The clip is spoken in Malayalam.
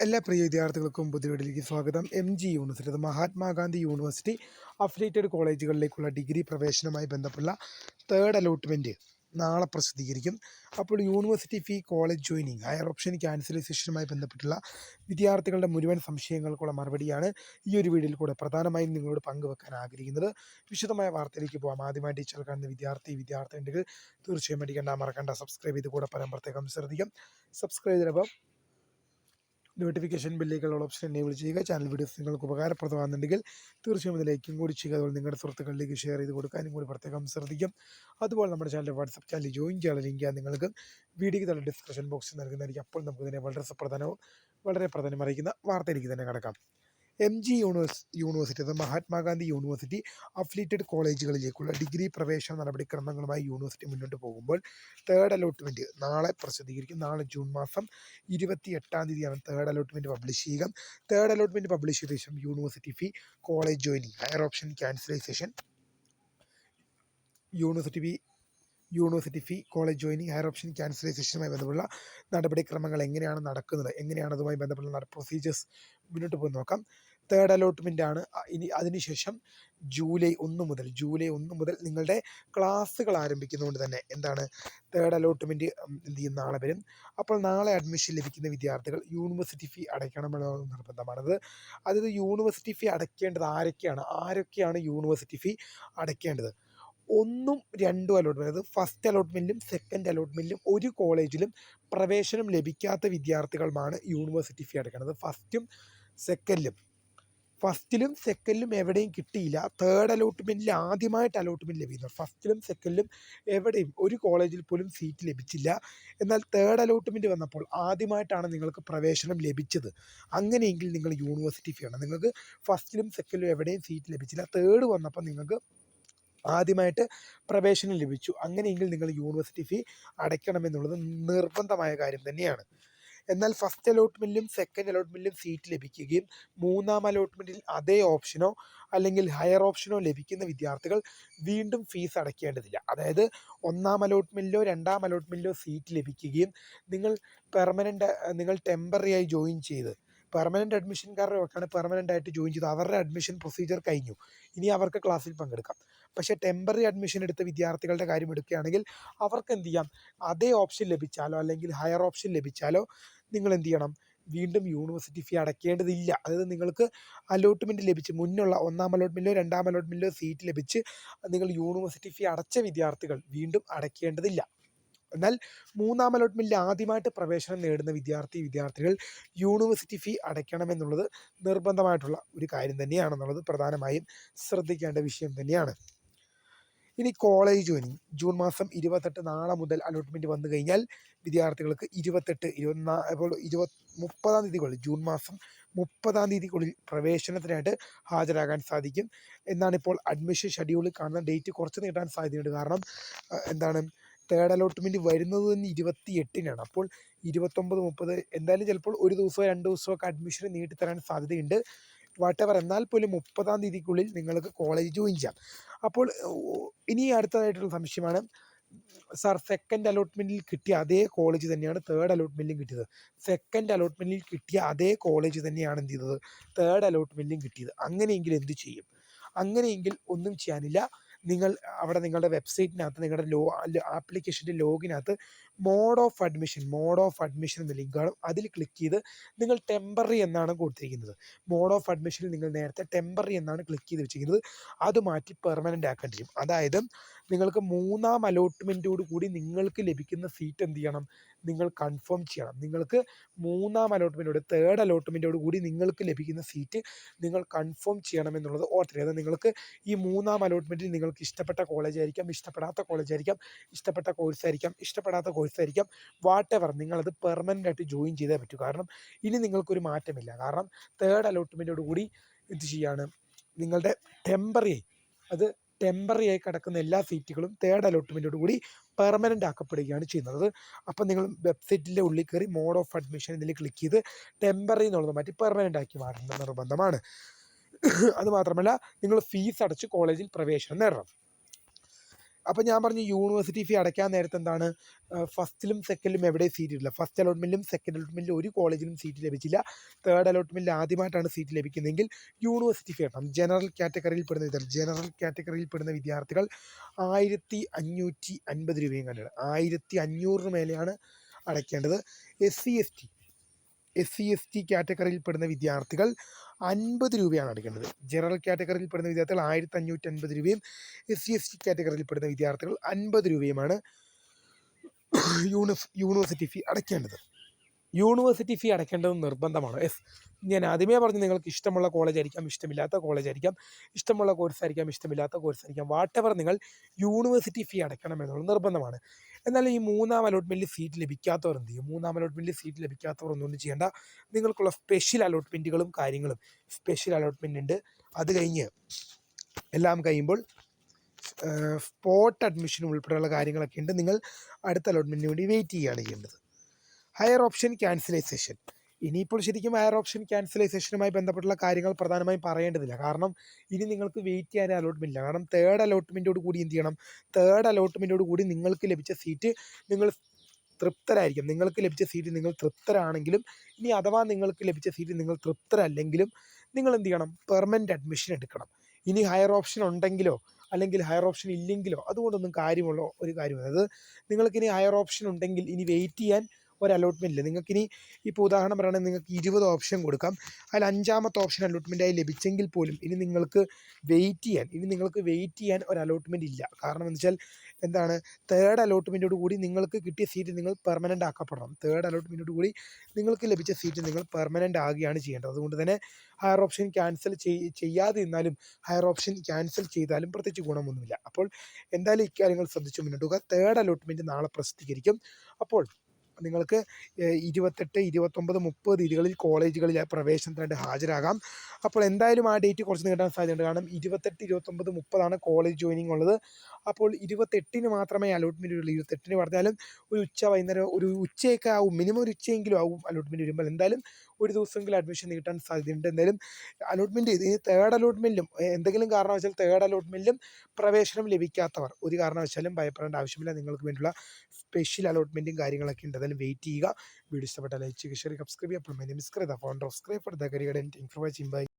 എല്ലാ പ്രിയ വിദ്യാർത്ഥികൾക്കും പുതിയ വീഡിയോയിലേക്ക് സ്വാഗതം. യൂണിവേഴ്സിറ്റി, അത് മഹാത്മാഗാന്ധി യൂണിവേഴ്സിറ്റി അഫിലിയേറ്റഡ് കോളേജുകളിലേക്കുള്ള ഡിഗ്രി പ്രവേശനവുമായി ബന്ധപ്പെട്ട തേർഡ് അലോട്ട്മെൻറ്റ് നാളെ പ്രസിദ്ധീകരിക്കും. അപ്പോൾ university fee, college joining, higher option ക്യാൻസലൈസേഷനുമായി ബന്ധപ്പെട്ടുള്ള വിദ്യാർത്ഥികളുടെ മുഴുവൻ സംശയങ്ങൾക്കുള്ള മറുപടിയാണ് ഈ ഒരു വീഡിയോയിൽ കൂടെ പ്രധാനമായും നിങ്ങളോട് പങ്കുവെക്കാൻ ആഗ്രഹിക്കുന്നത്. വിശദമായ വാർത്തയിലേക്ക് പോകാം. ആദ്യമായി ടീച്ചർ കാണുന്ന വിദ്യാർത്ഥി ഉണ്ടെങ്കിൽ തീർച്ചയായും മറക്കണ്ട സബ്സ്ക്രൈബ് ചെയ്ത് കൂടെ പ്രത്യേകം ശ്രദ്ധിക്കാം. സബ്സ്ക്രൈബ് ചെയ്തപ്പോൾ നോട്ടിഫിക്കേഷൻ ബില്ലേക്കുള്ള ഓപ്ഷൻ എനേബിൾ ചെയ്യുക. ചാനൽ വീഡിയോസ് നിങ്ങൾക്ക് ഉപകാരപ്രദമാകുന്നുണ്ടെങ്കിൽ തീർച്ചയായും ഇത് ലൈക്കും കൂടി ചെയ്യുക. അതുപോലെ നിങ്ങളുടെ സുഹൃത്തുക്കളിലേക്ക് ഷെയർ ചെയ്ത് കൊടുക്കാനും കൂടി പ്രത്യേകം ശ്രദ്ധിക്കും. അതുപോലെ നമ്മുടെ ചാനൽ വാട്സപ്പ് ചാനൽ ജോയിൻ ചെയ്യാനുള്ള ലിങ്ക് നിങ്ങൾക്ക് വീഡിയോയ്ക്ക് തന്നെ ഡിസ്ക്രിപ്ഷൻ ബോക്സിൽ നൽകുന്നതായിരിക്കും. അപ്പോൾ നമുക്ക് ഇതിനെ വളരെ പ്രധാനം അറിയിക്കുന്ന വാർത്തയിലേക്ക് തന്നെ കിടക്കാം. യൂണിവേഴ്സിറ്റി, അത് മഹാത്മാഗാന്ധി യൂണിവേഴ്സിറ്റി അഫിലിയേറ്റഡ് കോളേജുകളിലേക്കുള്ള ഡിഗ്രി പ്രവേശന നടപടിക്രമങ്ങളുമായി യൂണിവേഴ്സിറ്റി മുന്നോട്ട് പോകുമ്പോൾ തേർഡ് അലോട്ട്മെൻറ്റ് നാളെ പ്രസിദ്ധീകരിക്കും. നാളെ ജൂൺ മാസം 28 തേർഡ് അലോട്ട്മെൻറ്റ് പബ്ലിഷ് ചെയ്യുക. തേർഡ് അലോട്ട്മെൻറ്റ് പബ്ലിഷ് ചെയ്ത ശേഷം university fee, college joining, higher option cancellation, university fee, college joining, higher option ക്യാൻസലൈസേഷനുമായി ബന്ധപ്പെട്ടുള്ള നടപടിക്രമങ്ങൾ എങ്ങനെയാണ് നടക്കുന്നത്, എങ്ങനെയാണ് അതുമായി ബന്ധപ്പെട്ടുള്ള പ്രൊസീജിയേഴ്സ് മുന്നോട്ട് പോയി നോക്കാം. തേർഡ് അലോട്ട്മെൻ്റ് ആണ്. ഇനി അതിനുശേഷം ജൂലൈ 1 മുതൽ നിങ്ങളുടെ ക്ലാസ്സുകൾ ആരംഭിക്കുന്നതുകൊണ്ട് തന്നെ തേർഡ് അലോട്ട്മെൻറ്റ് എന്ത് ചെയ്യും, നാളെ വരും. അപ്പോൾ നാളെ അഡ്മിഷൻ ലഭിക്കുന്ന വിദ്യാർത്ഥികൾ യൂണിവേഴ്സിറ്റി ഫീ അടയ്ക്കണമെന്നുള്ള നിർബന്ധമാണത്. അതായത് യൂണിവേഴ്സിറ്റി ഫീ അടയ്ക്കേണ്ടത് ആരൊക്കെയാണ് യൂണിവേഴ്സിറ്റി ഫീ അടയ്ക്കേണ്ടത്? 1ഉം 2ഉം അലോട്ട്മെൻറ്റ്, അതായത് ഫസ്റ്റ് അലോട്ട്മെൻറ്റിലും സെക്കൻഡ് അലോട്ട്മെൻറ്റിലും ഒരു കോളേജിലും പ്രവേശനം ലഭിക്കാത്ത വിദ്യാർത്ഥികളുമാണ് യൂണിവേഴ്സിറ്റി ഫീ അടയ്ക്കുന്നത്. ഫസ്റ്റിലും സെക്കൻഡിലും എവിടെയും കിട്ടിയില്ല. തേർഡ് അലോട്ട്മെൻറ്റിൽ ആദ്യമായിട്ട് അലോട്ട്മെൻറ്റ് ലഭിക്കുന്നത്. ഫസ്റ്റിലും സെക്കൻഡിലും എവിടെയും ഒരു കോളേജിൽ പോലും സീറ്റ് ലഭിച്ചില്ല. എന്നാൽ തേർഡ് അലോട്ട്മെൻറ്റ് വന്നപ്പോൾ ആദ്യമായിട്ടാണ് നിങ്ങൾക്ക് പ്രവേശനം ലഭിച്ചത്. അങ്ങനെയെങ്കിൽ നിങ്ങൾ യൂണിവേഴ്സിറ്റി ഫീ ആണ്. നിങ്ങൾക്ക് ഫസ്റ്റിലും സെക്കൻഡിലും എവിടെയും സീറ്റ് ലഭിച്ചില്ല. തേർഡ് വന്നപ്പോൾ നിങ്ങൾക്ക് ആദ്യമായിട്ട് പ്രവേശനം ലഭിച്ചു. അങ്ങനെയെങ്കിൽ നിങ്ങൾ യൂണിവേഴ്സിറ്റി ഫീ അടയ്ക്കണമെന്നുള്ളത് നിർബന്ധമായ കാര്യം തന്നെയാണ്. എന്നാൽ ഫസ്റ്റ് അലോട്ട്മെൻറ്റിലും സെക്കൻഡ് അലോട്ട്മെൻറ്റിലും സീറ്റ് ലഭിക്കുകയും 3ആം അലോട്ട്മെൻറ്റിൽ അതേ ഓപ്ഷനോ അല്ലെങ്കിൽ ഹയർ ഓപ്ഷനോ ലഭിക്കുന്ന വിദ്യാർത്ഥികൾ വീണ്ടും ഫീസ് അടയ്ക്കേണ്ടതില്ല. അതായത് 1ആം അലോട്ട്മെൻറ്റിലോ 2ആം അലോട്ട്മെൻറ്റിലോ സീറ്റ് ലഭിക്കുകയും നിങ്ങൾ ടെമ്പററി ആയി ജോയിൻ ചെയ്ത്, പെർമനൻറ്റ് അഡ്മിഷൻകാരൊക്കെയാണ് പെർമനൻ്റ് ആയിട്ട് ജോയിൻ ചെയ്ത് അവരുടെ അഡ്മിഷൻ പ്രൊസീജിയർ കഴിഞ്ഞു, ഇനി അവർക്ക് ക്ലാസ്സിൽ പങ്കെടുക്കാം. പക്ഷേ ടെമ്പററി അഡ്മിഷൻ എടുത്ത വിദ്യാർത്ഥികളുടെ കാര്യം എടുക്കുകയാണെങ്കിൽ അവർക്ക് എന്ത് ചെയ്യാം, അതേ ഓപ്ഷൻ ലഭിച്ചാലോ അല്ലെങ്കിൽ ഹയർ ഓപ്ഷൻ ലഭിച്ചാലോ നിങ്ങൾ എന്ത് ചെയ്യണം, വീണ്ടും യൂണിവേഴ്സിറ്റി ഫീ അടയ്ക്കേണ്ടതില്ല. അതായത് നിങ്ങൾക്ക് അലോട്ട്മെൻറ്റ് ലഭിച്ച് മുന്നുള്ള 1ആം അലോട്ട്മെൻറ്റിലോ 2ആം അലോട്ട്മെൻറ്റിലോ സീറ്റ് ലഭിച്ച് നിങ്ങൾ യൂണിവേഴ്സിറ്റി ഫീ അടച്ച വിദ്യാർത്ഥികൾ വീണ്ടും അടയ്ക്കേണ്ടതില്ല. എന്നാൽ 3ആം അലോട്ട്മെൻറ്റിൽ ആദ്യമായിട്ട് പ്രവേശനം നേടുന്ന വിദ്യാർത്ഥികൾ യൂണിവേഴ്സിറ്റി ഫീ അടയ്ക്കണമെന്നുള്ളത് നിർബന്ധമായിട്ടുള്ള ഒരു കാര്യം തന്നെയാണെന്നുള്ളത് പ്രധാനമായും ശ്രദ്ധിക്കേണ്ട വിഷയം തന്നെയാണ്. ഇനി കോളേജ് ജോയിനിങ് ജൂൺ മാസം 28 നാളെ മുതൽ അലോട്ട്മെൻറ്റ് വന്നു കഴിഞ്ഞാൽ വിദ്യാർത്ഥികൾക്ക് 30ആം തീയതിക്കുള്ളിൽ, ജൂൺ മാസം 30ആം തീയതിക്കുള്ളിൽ പ്രവേശനത്തിനായിട്ട് ഹാജരാകാൻ സാധിക്കും എന്നാണിപ്പോൾ അഡ്മിഷൻ ഷെഡ്യൂളിൽ കാണുന്ന. ഡേറ്റ് കുറച്ച് നീട്ടാൻ സാധ്യതയുണ്ട്. കാരണം തേർഡ് അലോട്ട്മെൻറ്റ് വരുന്നത് തന്നെ 28-നാണ്. അപ്പോൾ 29, 30 എന്തായാലും ചിലപ്പോൾ ഒരു ദിവസമോ 2 ദിവസമോ ഒക്കെ അഡ്മിഷൻ നീട്ടിത്തരാൻ സാധ്യതയുണ്ട്. വാട്ടെവർ, എന്നാൽ പോലും 30ആം തീയതിക്കുള്ളിൽ നിങ്ങൾക്ക് കോളേജ് ജോയിൻ ചെയ്യാം. അപ്പോൾ ഇനി അടുത്തതായിട്ടുള്ള സംശയമാണ്, സാർ സെക്കൻഡ് അലോട്ട്മെൻറ്റിൽ കിട്ടിയ അതേ കോളേജ് തന്നെയാണ് തേർഡ് അലോട്ട്മെൻറ്റിലും കിട്ടിയത്. സെക്കൻഡ് അലോട്ട്മെൻറ്റിൽ കിട്ടിയ അതേ കോളേജ് തന്നെയാണ് എന്ത് ചെയ്തത്, തേർഡ് അലോട്ട്മെൻറ്റിലും കിട്ടിയത്. അങ്ങനെയെങ്കിൽ എന്ത് ചെയ്യും? അങ്ങനെയെങ്കിൽ ഒന്നും ചെയ്യാനില്ല. നിങ്ങൾ അവിടെ നിങ്ങളുടെ വെബ്സൈറ്റിനകത്ത് നിങ്ങളുടെ ആപ്ലിക്കേഷൻ്റെ ലോഗിനകത്ത് മോഡ് ഓഫ് അഡ്മിഷൻ എന്ന ലിങ്ക് കാണും. അതിൽ ക്ലിക്ക് ചെയ്ത് നിങ്ങൾ ടെമ്പററി എന്നാണ് കൊടുത്തിരിക്കുന്നത്. മോഡ് ഓഫ് അഡ്മിഷനിൽ നിങ്ങൾ നേരത്തെ ടെമ്പററി എന്നാണ് ക്ലിക്ക് ചെയ്ത് വെച്ചിരിക്കുന്നത്. അത് മാറ്റി പെർമനൻ്റ് ആക്കേണ്ടി വരും. അതായത് നിങ്ങൾക്ക് 3ആം അലോട്ട്മെൻറ്റോട് കൂടി നിങ്ങൾക്ക് ലഭിക്കുന്ന സീറ്റ് എന്ത് ചെയ്യണം, നിങ്ങൾ കൺഫേം ചെയ്യണം. നിങ്ങൾക്ക് 3ആം അലോട്ട്മെൻറ്റോട്, തേർഡ് അലോട്ട്മെൻറ്റോട് കൂടി നിങ്ങൾക്ക് ലഭിക്കുന്ന സീറ്റ് നിങ്ങൾ കൺഫേം ചെയ്യണമെന്നുള്ളത് ഓർത്തിരിക്കുക. അത് നിങ്ങൾക്ക് ഈ 3ആം അലോട്ട്മെൻറ്റിൽ നിങ്ങൾക്ക് ഇഷ്ടപ്പെട്ട കോളേജായിരിക്കാം, ഇഷ്ടപ്പെടാത്ത കോളേജായിരിക്കാം, ഇഷ്ടപ്പെട്ട കോഴ്സായിരിക്കാം, ഇഷ്ടപ്പെടാത്ത കോഴ്സായിരിക്കാം, വാട്ടെവർ, നിങ്ങളത് പെർമനൻ്റ് ആയിട്ട് ജോയിൻ ചെയ്തേ പറ്റൂ. കാരണം ഇനി നിങ്ങൾക്കൊരു മാറ്റമില്ല. കാരണം തേർഡ് അലോട്ട്മെൻറ്റോട് കൂടി എന്ത് ചെയ്യാണ്, നിങ്ങളുടെ ടെമ്പററി ആയി കിടക്കുന്ന എല്ലാ സീറ്റുകളും തേർഡ് അലോട്ട്മെൻറ്റോട് കൂടി പെർമനൻ്റ് ആക്കപ്പെടുകയാണ് ചെയ്യുന്നത്. അപ്പം നിങ്ങൾ വെബ്സൈറ്റിൻ്റെ ഉള്ളിൽ കയറി മോഡ് ഓഫ് അഡ്മിഷൻ ഇതിൽ ക്ലിക്ക് ചെയ്ത് ടെമ്പററി എന്നുള്ളത് മാറ്റി പെർമനൻ്റ് ആക്കി മാറ്റേണ്ട നിർബന്ധമാണ്. അതുമാത്രമല്ല, നിങ്ങൾ ഫീസ് അടച്ച് കോളേജിൽ പ്രവേശനം നേടണം. അപ്പോൾ ഞാൻ പറഞ്ഞു യൂണിവേഴ്സിറ്റി ഫീ അടയ്ക്കാൻ നേരത്തെ എന്താണ് ഫസ്റ്റിലും സെക്കൻഡിലും എവിടെ സീറ്റ് ഇല്ല. ഫസ്റ്റ് അലോട്ട്മെൻറ്റിലും സെക്കൻഡ് അലോട്ട്മെൻറ്റിലും ഒരു കോളേജിലും സീറ്റ് ലഭിച്ചില്ല. തേർഡ് അലോട്ട്മെൻറ്റിൽ ആദ്യമായിട്ടാണ് സീറ്റ് ലഭിക്കുന്നതെങ്കിൽ യൂണിവേഴ്സിറ്റി ഫീ അടണം. ജനറൽ കാറ്റഗറിയിൽ പെടുന്ന വിദ്യാർത്ഥികൾ 1550 രൂപയും കണ്ടാണ്. 1500 മേലെയാണ് അടയ്ക്കേണ്ടത്. SC ST കാറ്റഗറിയിൽ പെടുന്ന വിദ്യാർത്ഥികൾ 50 രൂപയാണ് അടയ്ക്കേണ്ടത്. ജനറൽ കാറ്റഗറിയിൽ പെടുന്ന വിദ്യാർത്ഥികൾ 1550 രൂപയും SC ST കാറ്റഗറിയിൽ പെടുന്ന വിദ്യാർത്ഥികൾ 50 രൂപയുമാണ് യൂണിവേഴ്സിറ്റി ഫീ അടയ്ക്കേണ്ടത്. യൂണിവേഴ്സിറ്റി ഫീ അടയ്ക്കേണ്ടത് നിർബന്ധമാണ്. ഞാൻ ആദ്യമേ പറഞ്ഞു നിങ്ങൾക്ക് ഇഷ്ടമുള്ള കോളേജായിരിക്കാം, ഇഷ്ടമില്ലാത്ത കോളേജായിരിക്കാം, ഇഷ്ടമുള്ള കോഴ്സായിരിക്കാം, ഇഷ്ടമില്ലാത്ത കോഴ്സായിരിക്കാം, വാട്ടെവർ നിങ്ങൾ യൂണിവേഴ്സിറ്റി ഫീ അടയ്ക്കണം എന്നുള്ളത് നിർബന്ധമാണ്. എന്നാൽ ഈ മൂന്നാം അലോട്ട്മെൻറ്റിൽ സീറ്റ് ലഭിക്കാത്തവർ എന്ത് ചെയ്യും? മൂന്നാം അലോട്ട്മെൻറ്റിൽ സീറ്റ് ലഭിക്കാത്തവർ ഒന്നും ചെയ്യേണ്ട. നിങ്ങൾക്കുള്ള സ്പെഷ്യൽ അലോട്ട്മെൻറ്റുകളും കാര്യങ്ങളും സ്പെഷ്യൽ അലോട്ട്മെൻ്റ് ഉണ്ട്. അത് കഴിഞ്ഞ് എല്ലാം കഴിയുമ്പോൾ സ്പോട്ട് അഡ്മിഷൻ ഉൾപ്പെടെയുള്ള കാര്യങ്ങളൊക്കെ ഉണ്ട്. നിങ്ങൾ അടുത്ത അലോട്ട്മെൻറ്റിന് വേണ്ടി വെയിറ്റ് ചെയ്യുകയാണ് ചെയ്യേണ്ടത്. Higher option ക്യാൻസലൈസേഷൻ. ഇനിയിപ്പോൾ ശരിക്കും ഹയർ ഓപ്ഷൻ ക്യാൻസലൈസേഷനുമായി ബന്ധപ്പെട്ടുള്ള കാര്യങ്ങൾ പ്രധാനമായും പറയേണ്ടതില്ല. കാരണം ഇനി നിങ്ങൾക്ക് വെയിറ്റ് ചെയ്യാൻ അലോട്ട്മെൻ്റ് ഇല്ല. കാരണം തേർഡ് അലോട്ട്മെൻറ്റോട് കൂടി എന്ത് ചെയ്യണം? തേർഡ് അലോട്ട്മെൻറ്റോട് കൂടി നിങ്ങൾക്ക് ലഭിച്ച സീറ്റ് നിങ്ങൾ തൃപ്തരായിരിക്കും. നിങ്ങൾക്ക് ലഭിച്ച സീറ്റ് നിങ്ങൾ തൃപ്തരാണെങ്കിലും ഇനി അഥവാ നിങ്ങൾക്ക് ലഭിച്ച സീറ്റ് നിങ്ങൾ തൃപ്തരല്ലെങ്കിലും നിങ്ങൾ എന്ത് ചെയ്യണം? പെർമനൻ്റ് അഡ്മിഷൻ എടുക്കണം. ഇനി ഹയർ ഓപ്ഷൻ ഉണ്ടെങ്കിലോ അല്ലെങ്കിൽ ഹയർ ഓപ്ഷൻ ഇല്ലെങ്കിലോ അതുകൊണ്ടൊന്നും കാര്യമുള്ള ഒരു കാര്യമില്ല. അത് നിങ്ങൾക്കിനി ഹയർ ഓപ്ഷൻ ഉണ്ടെങ്കിൽ ഇനി വെയിറ്റ് ചെയ്യാൻ ഒരു അലോട്ട്മെൻ്റ് ഇല്ല. നിങ്ങൾക്കിനി ഇപ്പോൾ ഉദാഹരണം പറയുകയാണെങ്കിൽ നിങ്ങൾക്ക് 20 ഓപ്ഷൻ കൊടുക്കാം. അതിൽ 5ാമത്തെ ഓപ്ഷൻ അലോട്ട്മെൻറ്റായി ലഭിച്ചെങ്കിൽ പോലും ഇനി നിങ്ങൾക്ക് വെയിറ്റ് ചെയ്യാൻ ഒരു അലോട്ട്മെൻറ്റ് ഇല്ല. കാരണം എന്ന് വെച്ചാൽ എന്താണ്? തേർഡ് അലോട്ട്മെൻറ്റോട് കൂടി നിങ്ങൾക്ക് കിട്ടിയ സീറ്റ് നിങ്ങൾ പെർമനൻ്റ് ആക്കപ്പെടണം. തേർഡ് അലോട്ട്മെൻറ്റോട് കൂടി നിങ്ങൾക്ക് ലഭിച്ച സീറ്റ് നിങ്ങൾ പെർമനൻ്റ് ആകുകയാണ് ചെയ്യേണ്ടത്. അതുകൊണ്ട് തന്നെ ഹയർ ഓപ്ഷൻ ക്യാൻസൽ ചെയ്യാതെ ഇരുന്നാലും ഹയർ ഓപ്ഷൻ ക്യാൻസൽ ചെയ്താലും പ്രത്യേകിച്ച് ഗുണമൊന്നുമില്ല. അപ്പോൾ എന്തായാലും ഇക്കാര്യങ്ങൾ ശ്രദ്ധിച്ചു മുന്നോട്ട് പോകുക. തേർഡ് അലോട്ട്മെൻറ്റ് നാളെ പ്രസിദ്ധീകരിക്കും. അപ്പോൾ നിങ്ങൾക്ക് 28, 29, 30 തീയതികളിൽ കോളേജുകളിൽ പ്രവേശനത്തിനായിട്ട് ഹാജരാകാം. അപ്പോൾ എന്തായാലും ആ ഡേറ്റ് കുറച്ച് നീട്ടാൻ സാധ്യതയുണ്ട്. കാരണം 28, 29, 30 കോളേജ് ജോയിനിങ് ഉള്ളത്. അപ്പോൾ 28 മാത്രമേ അലോട്ട്മെൻറ്റ് ഉള്ളൂ. 28 പറഞ്ഞാലും വൈകുന്നേരം ഒരു ഉച്ചയൊക്കെ ആവും, മിനിമം ഒരു ഉച്ചയെങ്കിലും ആവും അലോട്ട്മെൻറ്റ് വരുമ്പോൾ. എന്തായാലും ഒരു ദിവസമെങ്കിലും അഡ്മിഷൻ നീട്ടാൻ സാധ്യതയുണ്ട്. എന്തായാലും അലോട്ട്മെൻറ്റ് ഈ തേർഡ് അലോട്ട്മെൻറ്റിലും എന്തെങ്കിലും കാരണവശാൽ തേർഡ് അലോട്ട്മെൻറ്റിലും പ്രവേശനം ലഭിക്കാത്തവർ ഒരു കാരണവശാലും ഭയപ്പെടേണ്ട ആവശ്യമില്ല. നിങ്ങൾക്ക് വേണ്ടിയുള്ള സ്പെഷ്യൽ അലോട്ട്മെൻറ്റും കാര്യങ്ങളൊക്കെ ഉണ്ട്. എന്തായാലും വെയിറ്റ് ചെയ്യുക. വീഡിയോ ഇഷ്ടപ്പെട്ടാൽ ലൈക്ക് ചെയ്യുക, ഷെയർ, സബ്സ്ക്രൈബ് ചെയ്യുക. അപ്പോൾ my name is Krutha, founder of Scribe for the career and thank for watching. By.